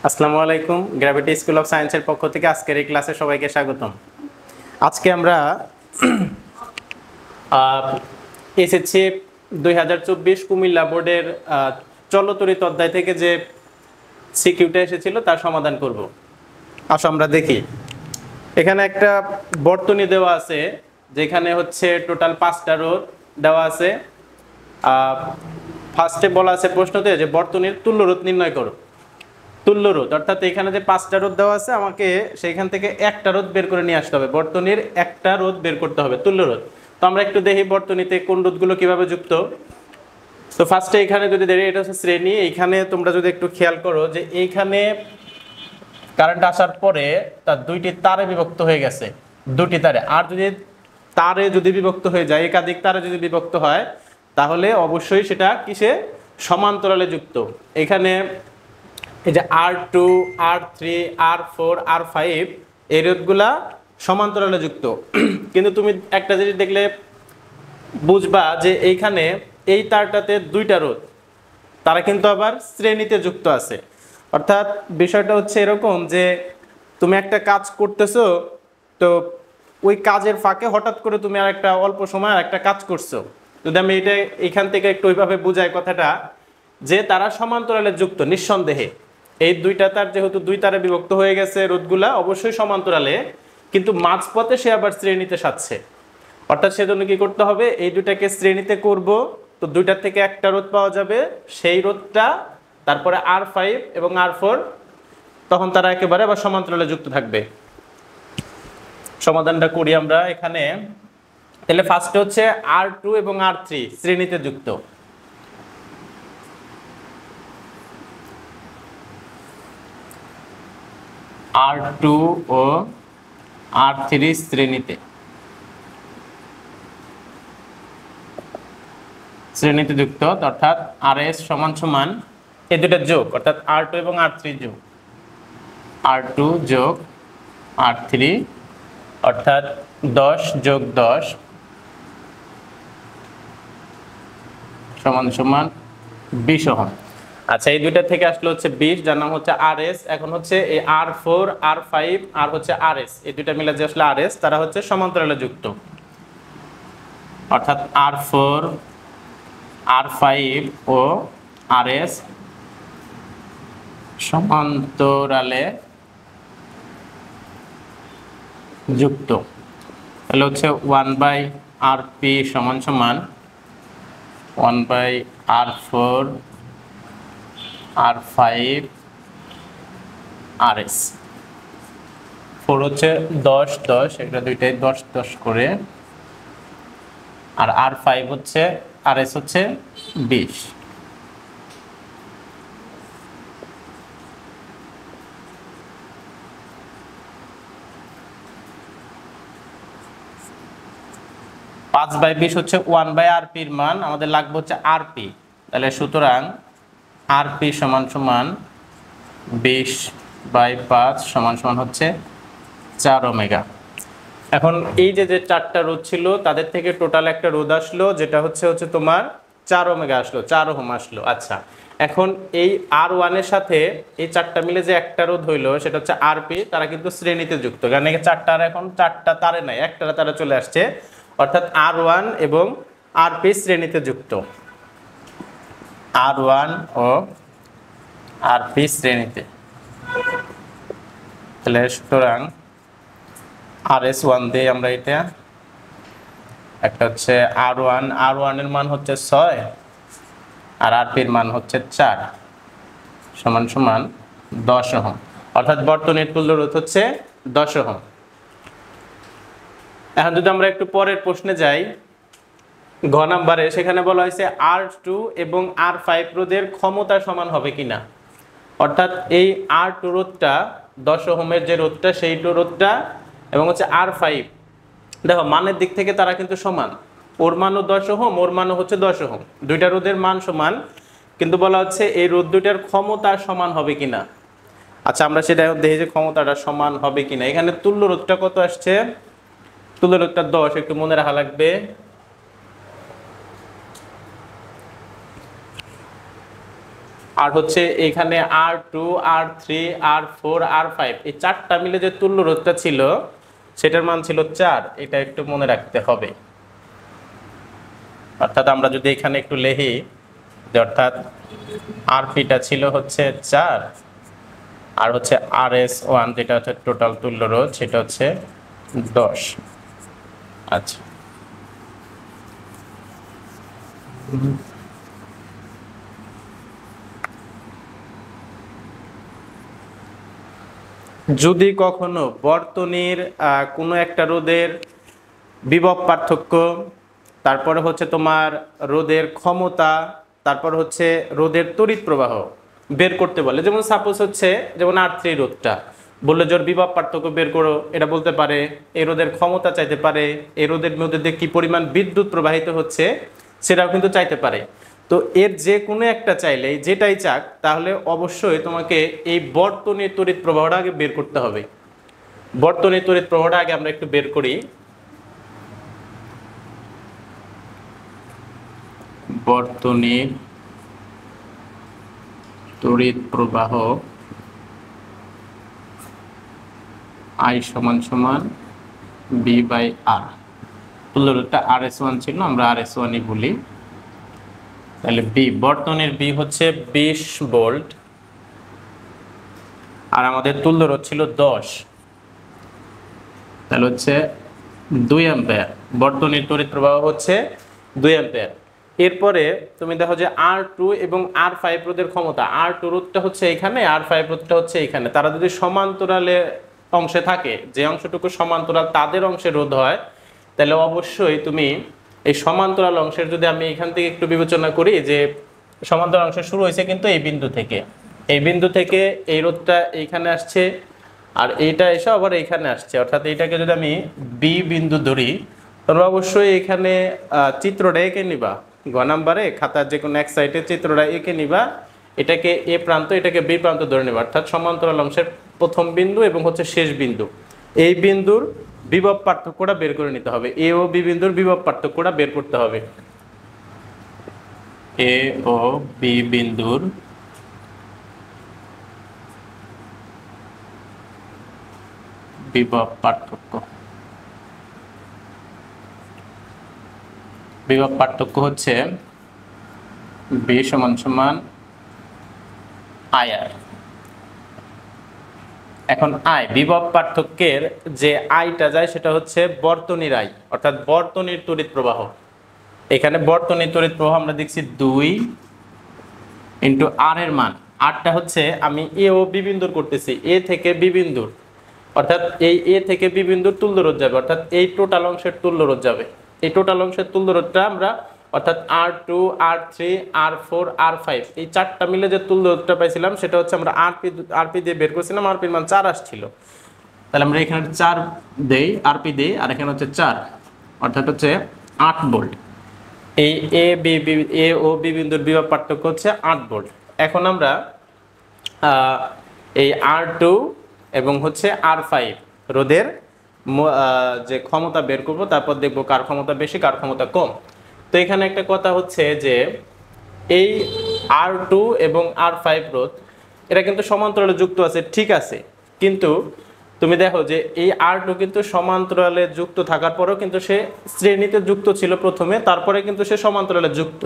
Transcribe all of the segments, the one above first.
আসসালামু আলাইকুম। Gravity school of সায়েন্সের পক্ষ থেকে আজকের এই ক্লাসে সবাইকে স্বাগতম। আজকে আমরা এসএসসি 2024 কুমিল্লা বোর্ডের চলতরিত অধ্যায় থেকে যে সিকিউটা এসেছিল তার সমাধান করব। আসো আমরা দেখি। এখানে একটা বর্তনী দেওয়া আছে, যেখানে হচ্ছে টোটাল 5টা রোধ দেওয়া আছে। ফার্স্টে বলা আছে প্রশ্নতে যে বর্তনীর তুল্য রোধ নির্ণয় করো। তুল্য রোধ অর্থাৎ এখানে যে 5টা রোধ দেওয়া আছে, আমাকে সেইখান থেকে একটা রোধ বের করে নিয়ে আসতে হবে। বর্তনীর একটা রোধ বের করতে হবে, তুল্য রোধ। তো আমরা একটু দেখি বর্তনীতে কোন রোধগুলো কিভাবে যুক্ত। তো ফার্স্টে এখানে যদি দেখি, এটা হচ্ছে শ্রেণী। এইখানে তোমরা যদি একটু খেয়াল করো যে এইখানে কারেন্ট আসার পরে তার দুইটি তারে বিভক্ত হয়ে গেছে, দুটি তারে। আর যদি তারে যদি বিভক্ত হয়ে যায়, একাধিক তারে যদি বিভক্ত হয়, তাহলে অবশ্যই সেটা কিসে সমান্তরালে যুক্ত। এখানে এই যে R2, R3, R4, R5 এই রোধগুলা সমান্তরালে যুক্ত। কিন্তু তুমি একটা জিনিস দেখলে বুঝবা যে এইখানে এই তারটাতে দুইটা রোধ, তারা কিন্তু আবার শ্রেণীতে যুক্ত আছে। অর্থাৎ বিষয়টা হচ্ছে এরকম যে তুমি একটা কাজ করতেছো, তো ওই কাজের ফাঁকে হঠাৎ করে তুমি আর একটা অল্প সময় আর একটা কাজ করছো। যদি আমি এটা এখান থেকে একটু ওইভাবে বুঝাই কথাটা, যে তারা সমান্তরালে যুক্ত নিঃসন্দেহে। এই দুইটা তার যেহেতু দুই তারে বিভক্ত হয়ে গেছে, রোধগুলা অবশ্যই সমান্তরালে, কিন্তু মাঝপথে সে আবার শ্রেণীতে সাজছে। অর্থাৎ সেজন্য কি করতে হবে, এই দুইটাকে শ্রেণীতে করব, তো দুইটার থেকে একটা রোধ পাওয়া যাবে, সেই রোধটা তারপরে R5 এবং R4, তখন তারা একেবারে আবার সমান্তরালে যুক্ত থাকবে। সমাধানটা করি আমরা এখানে। তাহলে ফার্স্টে হচ্ছে R2 এবং R3 শ্রেণীতে যুক্ত। R2 ও R3 শ্রেণীতে যুক্ত, অর্থাৎ RS সমান সমান এই দুটা যোগ, অর্থাৎ R2 এবং R3 যোগ, R2 যোগ R3, অর্থাৎ 10 যোগ 10 সমান সমান 20 ওহম। আচ্ছা, এই দুইটা থেকে আসলে হচ্ছে 20, যার নাম হচ্ছে RS। এখন হচ্ছে এই R4, R5 আর হচ্ছে RS, এই দুইটা মিলে যে আসলে RS, তারা হচ্ছে সমান্তরালে যুক্ত। অর্থাৎ R4, R5 ও RS সমান্তরালে যুক্ত। তাহলে হচ্ছে 1/RP সমান সমান 1/R4 R5 RS। 4 হচ্ছে 10 10, এটা দুইটাই 10 10 করে, আর R5 হচ্ছে, RS হচ্ছে 20। পাঁচ বাই 20 হচ্ছে 1/RP এর মান, আমাদের লাগবে হচ্ছে RP। তাহলে সুতরাং RP সমান সমান 20/5 সমান সমান হচ্ছে 4 ওমেগা। এখন এই যে চারটা রোধ ছিল, তাদের থেকে টোটাল একটা রোধ আসলো, যেটা হচ্ছে তোমার 4 ওমেগা আসলো, 4 ওহম আসলো। আচ্ছা, এখন এই R1 এর সাথে এই চারটা মিলে যে একটা রোধ হইলো, সেটা হচ্ছে RP, তারা কিন্তু শ্রেণীতে যুক্ত। কারণ এই চারটা এখন চারটা তারে নাই, একটা তারে চলে আসছে, অর্থাৎ R1 এবং RP শ্রেণীতে যুক্ত। R1 ও RP শ্রেণীতে। তাহলে সুতরাং RS1 দিয়ে আমরা এটা, একটা হচ্ছে R1 এর মান হচ্ছে 6 আর RP এর মান হচ্ছে 4 সমান সমান 10 ওহম। অর্থাৎ বর্তনীর তুল্য রোধ হচ্ছে 10 ওহম। এখন যদি আমরা একটু পরের প্রশ্নে যাই, ঘ নাম্বারে, সেখানে বলা হয়েছে R2 এবং R5 রোধের ক্ষমতা সমান হবে কিনা। অর্থাৎ এই R2 রোধটা 10 ওহমের যে রোধটা, সেই রোধটা, এবং হচ্ছে R5, দেখো মানের দিক থেকে তারা কিন্তু সমান। ওর মানও 10 ওহম, ওর মানও হচ্ছে 10 ওহম, দুইটা রোধের মান সমান, কিন্তু বলা হচ্ছে এই রোধ দুইটার ক্ষমতা সমান হবে কিনা। আচ্ছা, আমরা সেটা দেখি যে ক্ষমতাটা সমান হবে কিনা। এখানে তুল্য রোধটা কত আসছে, তুল্য রোধটা 10, একটু মনে রাখা লাগবে। আর হচ্ছে এখানে R2 R3 R4 R5 এই চারটা মিলে যে তুল্য রোধটা ছিল সেটার মান ছিল 4। এটা একটু মনে রাখতে হবে। অর্থাৎ আমরা যদি এখানে একটু লিখি যে অর্থাৎ আরপিটা ছিল হচ্ছে 4 আর হচ্ছে RS1 যেটা হচ্ছে টোটাল তুল্য রোধ সেটা হচ্ছে 10। আচ্ছা, যদি কখনো বর্তনীর কোনো একটা রোধের বিভব পার্থক্য, তারপরে হচ্ছে তোমার রোধের ক্ষমতা, তারপর হচ্ছে রোধের তড়িৎ প্রবাহ বের করতে বলে, যেমন সাপোজ হচ্ছে যেমন R3 রোধটা বললে জোর বিভব পার্থক্য বের করো, এটা বলতে পারে। এই রোধের ক্ষমতা চাইতে পারে, এই রোধের মধ্যে দিয়ে কি পরিমাণ বিদ্যুৎ প্রবাহিত হচ্ছে সেটাও কিন্তু চাইতে পারে। তো এর যে কোনো একটা চাইলেই যেটাই চাক তাহলে অবশ্যই তোমাকে এই বর্তনীর তড়িৎ প্রবাহটা আগে বের করতে হবে। বর্তনীর তড়িৎ প্রবাহটা আগে আমরা একটু বের করি। বর্তনীর তড়িৎ প্রবাহ I = B/R। তুল্যরোধটা RS1 ছিল, আমরা RS1ই বলি। তাহলে B, বর্তনীর B হচ্ছে 20 ভোল্ট আর আমাদের তুল্যরোধ ছিল 10, তাহলে হচ্ছে 2 অ্যাম্পিয়ার। বর্তনীর তড়িৎ প্রবাহ হচ্ছে 2 অ্যাম্পিয়ার। এরপরে তুমি দেখো যে R2 এবং R5 রোধের ক্ষমতা, R2 রোধটা হচ্ছে এখানে, R5 রোধটা হচ্ছে এখানে। তারা যদি সমান্তরালে অংশে থাকে, যে অংশটুকু সমান্তরাল তাদের অংশে রোধ হয়, তাহলে অবশ্যই তুমি এই সমান্তরাল অংশের, যদি আমি এখান থেকে একটু বিবেচনা করি যে সমান্তরাল অংশ শুরু হয়েছে কিন্তু এই বিন্দু থেকে, এই বিন্দু থেকে এই রোধটা এইখানে আসছে আর এইটা এসে আবার এইখানে আসছে, অর্থাৎ এইটাকে যদি আমি বি বিন্দু ধরি তাহলে অবশ্যই এখানে চিত্রটা এঁকে নিবা। গ নাম্বারে খাতার যে কোনো এক সাইডে চিত্রটা এঁকে নিবা, এটাকে এ প্রান্ত এটাকে বি প্রান্ত ধরে নেবা, অর্থাৎ সমান্তরাল অংশের প্রথম বিন্দু এবং হচ্ছে শেষ বিন্দু। এই বিন্দুর বিভব পার্থক্যটা বের করে নিতে হবে, এ ও বি বিন্দুর বিভব পার্থক্যটা বের করতে হবে। এ ও বি বিন্দুর বিভব পার্থক্য, বিভব পার্থক্য হচ্ছে B = IR। এখন I, বিভব পার্থক্যের যে আইটা যায় সেটা হচ্ছে বর্তনীর আই, অর্থাৎ বর্তনীর তড়িৎ প্রবাহ। এখানে বর্তনীর তড়িৎ প্রবাহ আমরা দেখছি 2 × R এর মান। আরটা হচ্ছে আমি এ ও বি বিন্দুর করতেছি, এ থেকে বি বিন্দুর, অর্থাৎ এই এ থেকে বি বিন্দুর তুল্যরোধ যাবে, অর্থাৎ এই টোটাল অংশের তুল্যরোধ যাবে। এই টোটাল অংশের তুল্যরোধটা আমরা অর্থাৎ R2 R3 R4 R5 এই চারটা মিলে যে তুল্যরোধটা পাইছিলাম সেটা হচ্ছে আমরা আরপি দিয়ে বের করেছিলাম, আরপির মান 4 আসছিল। তাহলে আমরা এখানে 4 দেই, আরপি দেই, আর এখানে হচ্ছে 4, অর্থাৎ হচ্ছে 8 ভোল্ট। এই এ ও বি বিন্দুর বিভব পার্থক্য হচ্ছে 8 ভোল্ট। এখন আমরা এই R2 এবং হচ্ছে R5 রোধের যে ক্ষমতা বের করব, তারপর দেখব কার ক্ষমতা বেশি কার ক্ষমতা কম। তো এখানে একটা কথা হচ্ছে যে এই R2 এবং R5 রোধ এটা কিন্তু সমান্তরালে যুক্ত আছে, ঠিক আছে, কিন্তু তুমি দেখো যে এই R2 কিন্তু সমান্তরালে যুক্ত থাকার পরেও কিন্তু সে শ্রেণীতে যুক্ত ছিল প্রথমে, তারপরে কিন্তু সে সমান্তরালে যুক্ত।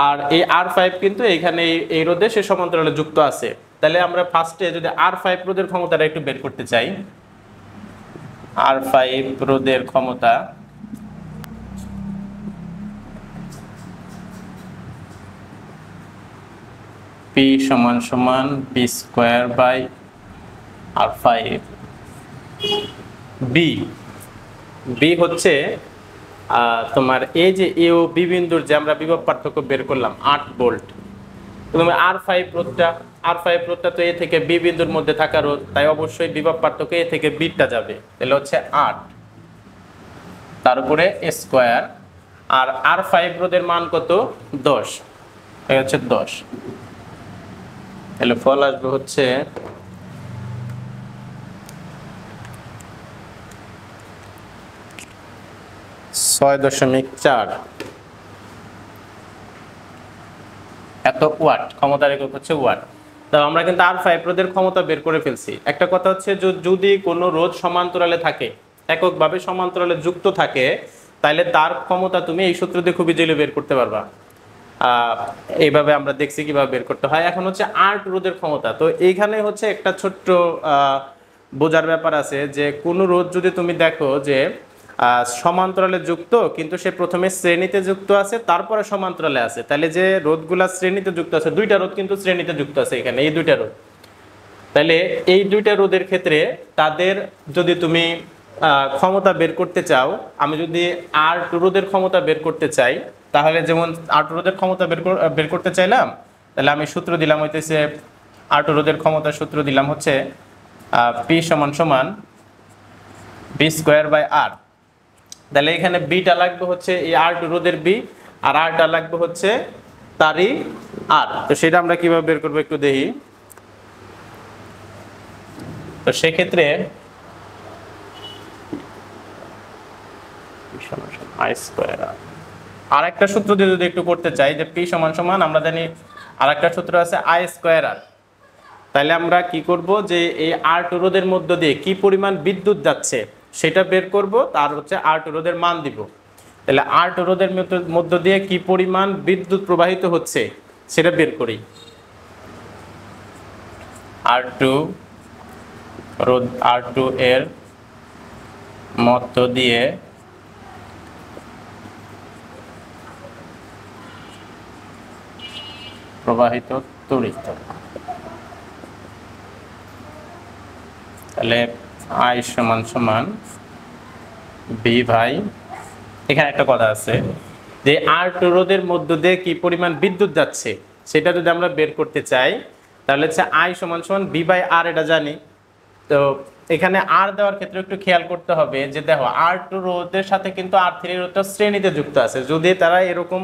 আর এই R5 কিন্তু এইখানে এই রোধে সে সমান্তরালে যুক্ত আছে। তাহলে আমরা ফার্স্টে যদি R5 রোধের ক্ষমতাটা একটু বের করতে চাই, R5 রোধের ক্ষমতা P = B²/R5। বি হচ্ছে তোমার এই যে এ ও বি বিন্দুর যে আমরা বিভব পার্থক্য বের করলাম 8 ভোল্ট। তুমি R5 রোধটা তো এ থেকে বি বিন্দুর মধ্যে থাকা রোধ, তাই অবশ্যই বিভব পার্থক্য এ থেকে বিটা যাবে, তাহলে হচ্ছে 8 তার উপরে স্কয়ার। আর R5 রোধের মান কত? 10, এই হচ্ছে 10। তাহলে ফল আসবে হচ্ছে 6.4। এত তো ওয়াট, ক্ষমতার একক হচ্ছে ওয়াট। তো আমরা কিন্তু R5 রোধের ক্ষমতা বের করে ফেলছি। একটা কথা হচ্ছে যদি কোনো রোধ সমান্তরালে থাকে, এককভাবে সমান্তরালে যুক্ত থাকে, তাহলে তার ক্ষমতা তুমি এই সূত্র দিয়ে খুব ইজিলি বের করতে পারবা। এইভাবে আমরা দেখছি কিভাবে বের করতে হয়। এখন হচ্ছে R2 রোধের ক্ষমতা। তো এইখানে হচ্ছে একটা ছোট্ট বোঝার ব্যাপার আছে যে কোন রোধ যদি তুমি দেখো যে সমান্তরালে যুক্ত কিন্তু সে প্রথমে শ্রেণীতে যুক্ত আছে তারপরে সমান্তরালে আছে, তাহলে যে রোধগুলা শ্রেণীতে যুক্ত আছে, দুইটা রোধ কিন্তু শ্রেণীতে যুক্ত আছে এখানে, এই দুইটা রোধ, তাহলে এই দুইটা রোধের ক্ষেত্রে তাদের যদি তুমি ক্ষমতা বের করতে চাও, আমি যদি R2 রোধের ক্ষমতা বের করতে চাই, তাহলে যেমন R2 রোধের ক্ষমতা বের করতে চাইলাম, তাহলে আমি সূত্র দিলাম হইতেছে R2 রোধের ক্ষমতার সূত্র দিলাম হচ্ছে P = V²/R। তাহলে এখানে বিটা লাগবে হচ্ছে এই R2 রোধের বি, আর আরটা লাগবে হচ্ছে তারই আর। তো সেটা আমরা কিভাবে বের করবো একটু দেখি। তো সেক্ষেত্রে I²R, আর একটা সূত্র দিয়ে যদি একটু করতে চাই যে P = আমরা জানি আর একটা সূত্র আছে I²R। তাহলে আমরা কি করব যে এই R2 রোধের মধ্য দিয়ে কি পরিমাণ বিদ্যুৎ যাচ্ছে সেটা বের করব, তার হচ্ছে R2 রোধের মান দিব। তাহলে R2 রোধের মধ্য দিয়ে কি পরিমাণ বিদ্যুৎ প্রবাহিত হচ্ছে সেটা বের করি। R2 এর মধ্য দিয়ে প্রবাহিত তড়িৎ, তাহলে I = B ভাই, এখানে একটা কথা আছে যে R2 রোধের মধ্য দিয়ে কি পরিমাণ বিদ্যুৎ যাচ্ছে সেটা যদি আমরা বের করতে চাই, তাহলে হচ্ছে I = B/R, এটা জানি। তো এখানে R দেওয়ার ক্ষেত্রে একটু খেয়াল করতে হবে যে দেখো R2 রোধের সাথে কিন্তু R3 রোধটা শ্রেণীতে যুক্ত আছে। যদি তারা এরকম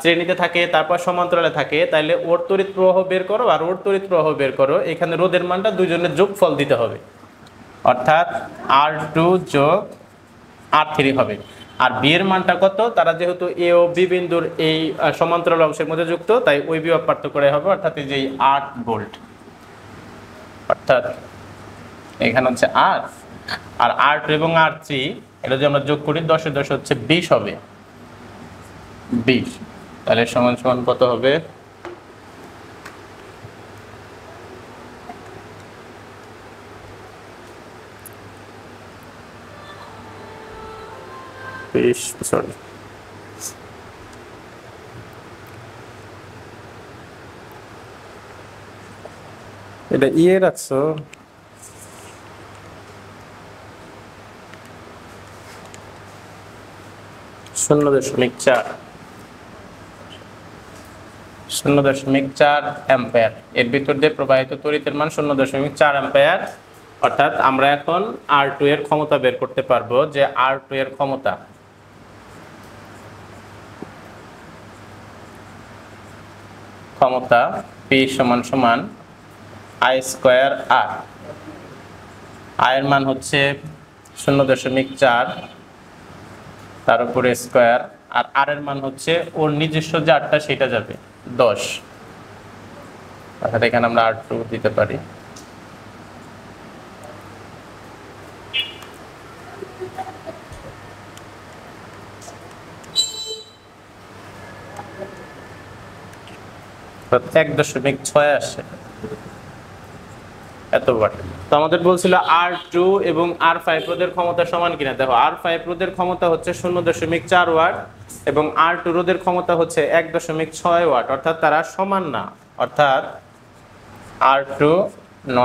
শ্রেণীতে থাকে তারপর সমান্তরালে থাকে, তাহলে ওর তড়িৎ প্রবাহ বের করো আর ওর তড়িৎ প্রবাহ বের করো, এখানে রোধের মানটা দুইজনের যোগফল দিতে হবে, অর্থাৎ R2 + R3 হবে। আর বি এর মানটা কত, তারা যেহেতু এ ও বি বিন্দুর এই সমান্তরাল অংশের মধ্যে যুক্ত, তাই ওই বিভব পার্থক্য করে হবে, অর্থাৎ এই যে 8 ভোল্ট, অর্থাৎ এখানে হচ্ছে R আর R2 এবং R3 এটা যদি আমরা যোগ করি 10 এর 10 হচ্ছে 20 হবে, 20। তাহলে সমান কত হবে, সরি এটা ইয়ে রাখছো, 0.4 অ্যাম্পিয়ার। এর ভিতর দিয়ে প্রবাহিত তড়িতের মান 0.4 অ্যাম্পিয়ার। অর্থাৎ আমরা এখন R2 এর ক্ষমতা বের করতে পারবো যে R2 এর ক্ষমতা P = I²R। I এর মান হচ্ছে 0.4, তার উপরে স্কয়ার, আর R এর মান হচ্ছে ওর নিজস্ব যে আরটা সেটা যাবে 10, অর্থাৎ এখানে আমরা R2 দিতে পারি। অর্থাৎ 1.6 আসে এত ওয়াট। তো আমাদের বলছিল R2 এবং R5 রোধের ক্ষমতা সমান কিনা। দেখো R5 রোধের ক্ষমতা হচ্ছে 0.4 ওয়াট এবং R2 রোধের ক্ষমতা হচ্ছে 1.6 ওয়াট, অর্থাৎ তারা সমান না, অর্থাৎ R2 ≠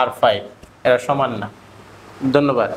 R5, এরা সমান না। ধন্যবাদ।